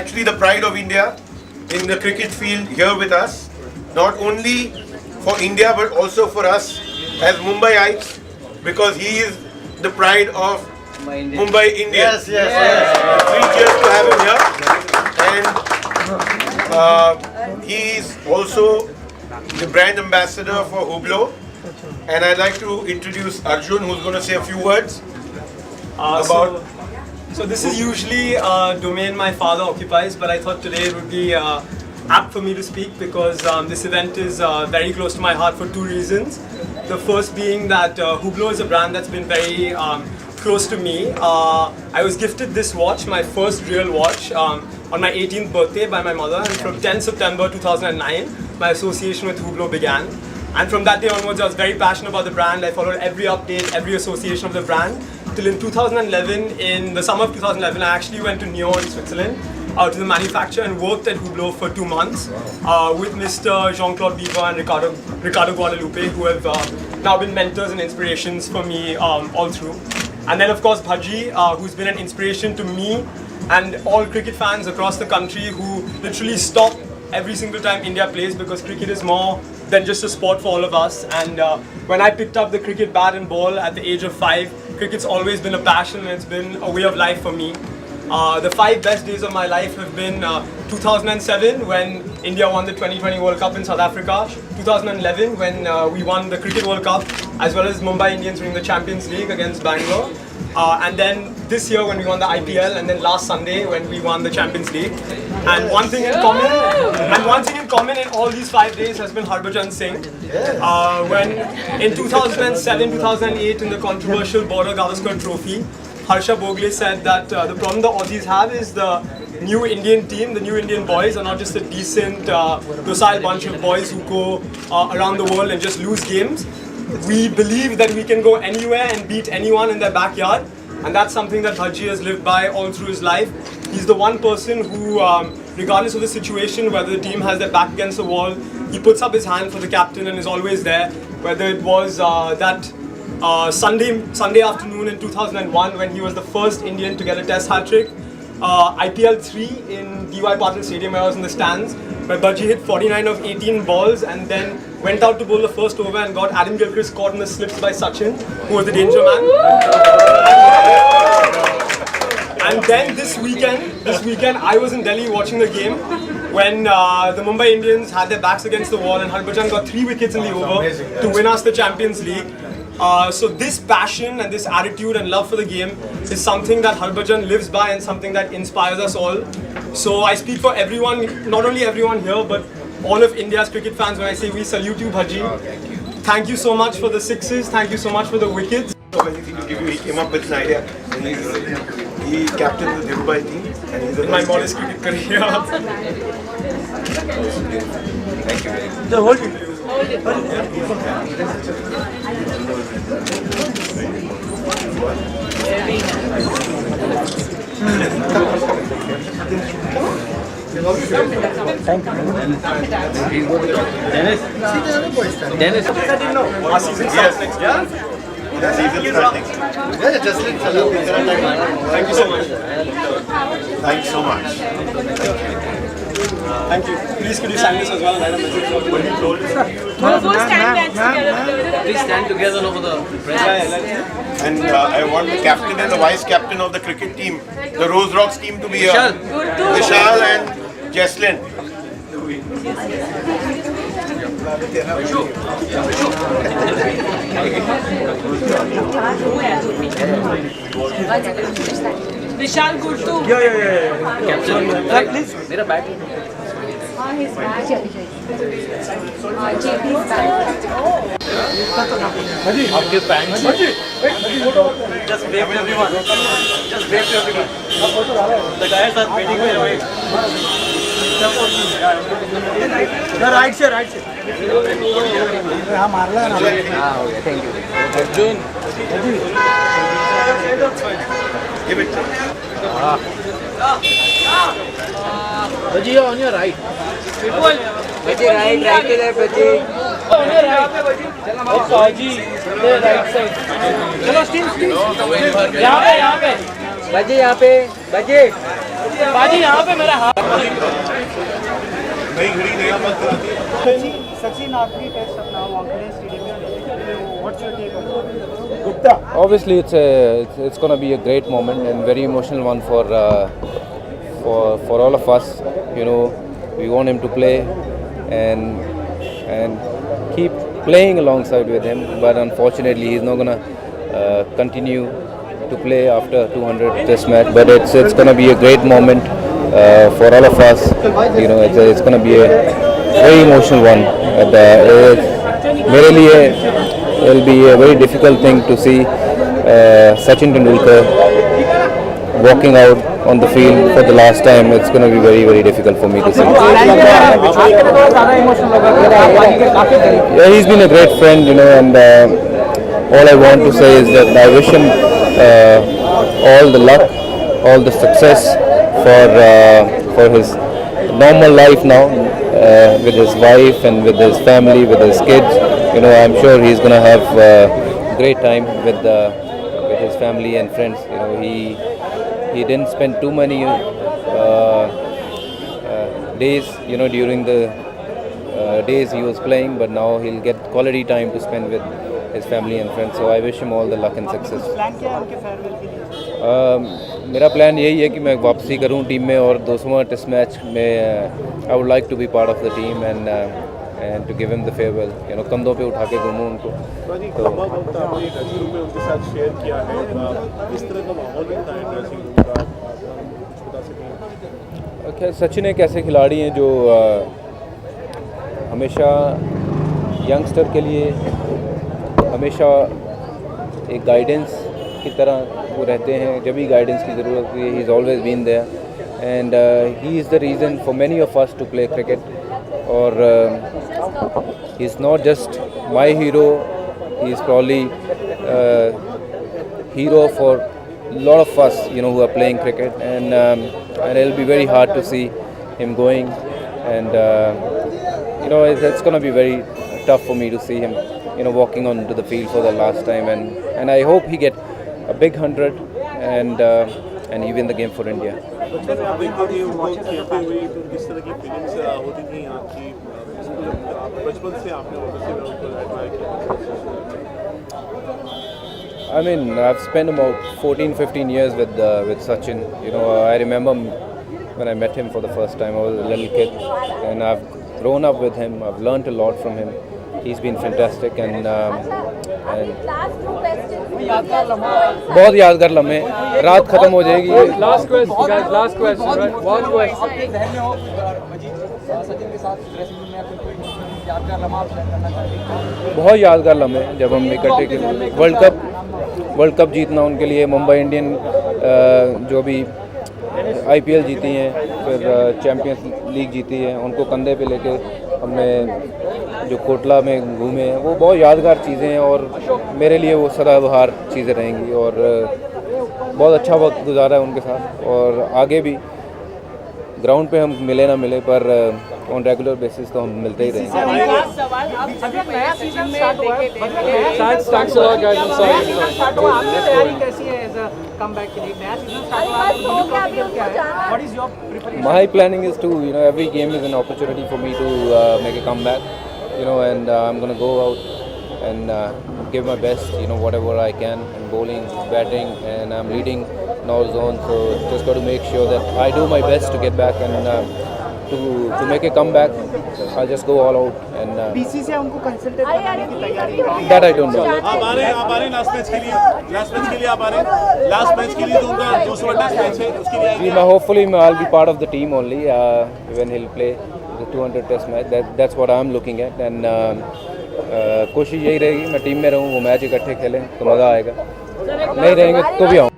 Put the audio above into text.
actually the pride of India in the cricket field here with us. Not only for India but also for us as Mumbaiites, because he is the pride of Mumbai Indians. Yes. 3 cheers to have him here. And he is also the brand ambassador for Hublot. And I'd like to introduce Arjun, who's going to say a few words about. So this is usually a domain my father occupies, but I thought today it would be apt for me to speak because this event is very close to my heart for two reasons. The first being that Hublot is a brand that's been very close to me. I was gifted this watch, my first real watch, on my 18th birthday by my mother, and from 10 September 2009, my association with Hublot began. And from that day onwards, I was very passionate about the brand. I followed every update, every association of the brand. Till in 2011, in the summer of 2011, I actually went to Nyon in Switzerland to the manufacturer and worked at Hublot for 2 months with Mr. Jean-Claude Viva and Ricardo Guadalupe, who have now been mentors and inspirations for me all through. And then of course Bhaji, who's been an inspiration to me and all cricket fans across the country who literally stop every single time India plays, because cricket is more than just a sport for all of us. And when I picked up the cricket bat and ball at the age of 5, cricket's always been a passion and it's been a way of life for me. The 5 best days of my life have been 2007 when India won the 2020 World Cup in South Africa, 2011 when we won the Cricket World Cup, as well as Mumbai Indians winning the Champions League against Bangalore. And then this year when we won the IPL, and then last Sunday when we won the Champions League. And one thing in common in all these 5 days has been Harbhajan Singh. When in 2007-2008 in the controversial Border Gavaskar Trophy, Harsha Bhogle said that the problem the Aussies have is the new Indian team, the new Indian boys are not just a decent, docile bunch of boys who go around the world and just lose games. We believe that we can go anywhere and beat anyone in their backyard, and that's something that Bhaji has lived by all through his life. He's the one person who, regardless of the situation, whether the team has their back against the wall, he puts up his hand for the captain and is always there. Whether it was that Sunday afternoon in 2001 when he was the first Indian to get a test hat-trick, IPL 3 in DY Patil Stadium where I was in the stands, where Bhaji hit 49 of 18 balls and then went out to bowl the first over and got Adam Gilchrist caught in the slips by Sachin, who was the danger man. And then this weekend I was in Delhi watching the game when the Mumbai Indians had their backs against the wall and Harbhajan got 3 wickets in the over to win us the Champions League. So this passion and this attitude and love for the game is something that Harbhajan lives by and something that inspires us all. So I speak for everyone, not only everyone here, but all of India's cricket fans when I say we salute you, Bhaji. Thank you so much for the sixes, thank you so much for the wickets. He came up with an idea. He captained the Dhirubhai team. And he's In my modest cricket career. Thank you. Hold it. Dennis. Our season starts next year. Thank you so much. Thanks so much. Thank you. Please could you sign this as well and write a message for Please stand together over the press. And I want the captain and the vice captain of the cricket team, the Rose Rocks team, to be here. Vishal and Jesslyn. Vishal Gurtu. Yeah. Captain, please. Mera bat. His bag. JP's bag. आपके pant just wave to everyone. Just wave to everyone. The guys are waiting for you. Right side. हाँ मारला ना. हाँ हो गया. Thank you. Arjun. Give it. Bhaji, on your right. Bhaji right to left Bhaji. On your right. Oh, Bhaji, the right side. चलो steam. यहाँ पे. Bhaji यहाँ पे. Bhaji. Bhaji यहाँ पे मेरा हाथ. नई घड़ी नया वक्त आती है। सचिन आखिरी टेस्ट अपना वानखेड़े स्टेडियम में खेलेंगे। What's your take on Obviously, it's going to be a great moment and very emotional one for all of us. You know, we want him to play and keep playing alongside with him. But unfortunately, he's not going to continue to play after 200 Test match. But it's going to be a great moment for all of us. You know, it's going to be a very emotional one. मेरे लिए it'll be a very difficult thing to see Sachin Tendulkar walking out on the field for the last time. It's going to be very, very difficult for me to see. Yeah, he's been a great friend, you know, and all I want to say is that I wish him all the luck, all the success for his normal life now with his wife and with his family, with his kids. You know, I'm sure he's going to have a great time with his family and friends. You know, he didn't spend too many days, you know, during the days he was playing, but now he'll get quality time to spend with his family and friends. So I wish him all the luck and success. Plan क्या है उनके farewell के लिए? मेरा plan यही है कि मैं वापसी करूं टीम में और 200वां टेस्ट मैच में I would like to be part of the team and to give him the farewell, you know, कंधों पे उठा के घूमूं उनको। तो लंबा वक्त आपने ड्रेसिंग रूम में उनके साथ शेयर किया है, इस तरह का माहौल रहता है ड्रेसिंग रूम का, आप बता सकें? खैर, सचिन एक ऐसे खिलाड़ी हैं जो हमेशा यंगस्टर के लिए हमेशा एक गाइडेंस की तरह वो रहते हैं। जब भी गाइडेंस की ज़रूरत हुई, he is always been there and he is the reason for many of us to play cricket. और he is not just my hero, he is probably hero for a lot of us, you know, who are playing cricket, and it'll be very hard to see him going, and you know, it's going to be very tough for me to see him, you know, walking onto the field for the last time, and I hope he get a big 100 and he win the game for India. बचपन में आप देखते थे उनको खेलते हुए, तो किस तरह की फीलिंग्स होती थी आपकी? बचपन से आपने उनको एडमायर किया? I mean, I've spent about 14-15 years with Sachin. You know, I remember when I met him for the first time. I was a little kid, and I've grown up with him. I've learned a lot from him. He's been fantastic, and बहुत यादगार लम्हे। रात खत्म हो जाएगी। Last question, guys. Last question. Right? One question. Sachin के साथ dressing room में आप कोई यादगार लम्हा आप शेयर करना चाहते हैं? बहुत यादगार लम्हे जब हम इकट्ठे वर्ल्ड कप जीतना उनके लिए, मुंबई इंडियन जो भी IPL जीती हैं, फिर चैम्पियंस लीग जीती है, उनको कंधे पे लेके हमने जो कोटला में घूमे हैं, वो बहुत यादगार चीज़ें हैं और मेरे लिए वो सदाबहार चीज़ें रहेंगी। और बहुत अच्छा वक्त गुजारा है उनके साथ, और आगे भी ग्राउंड पे हम मिले ना मिले पर ऑन रेगुलर बेसिस तो हम मिलते ही रहेंगे। My planning is to, you know, every game is an opportunity for me to make a comeback, you know, and I'm going to go out and give my best, you know, whatever I can in bowling, batting, and I'm leading in all zones, so just got to make sure that I do my best to get back and to make a comeback. I'll just go all out and BCCI उनको कंसल्टेट करने की तैयारी है? that I don't know. आप आ रहे last match के लिए, last match के लिए तो उनका दूसरा टेस्ट मैच है, उसके लिए See, hopefully I'll be part of the team only when he'll play the 200 test match. That's what I'm looking at, and कोशिश यही रहेगी मैं टीम में रहूँ, वो मैच इकट्ठे खेलें तो मज़ा आएगा। नहीं रहेंगे तो भी आऊँ।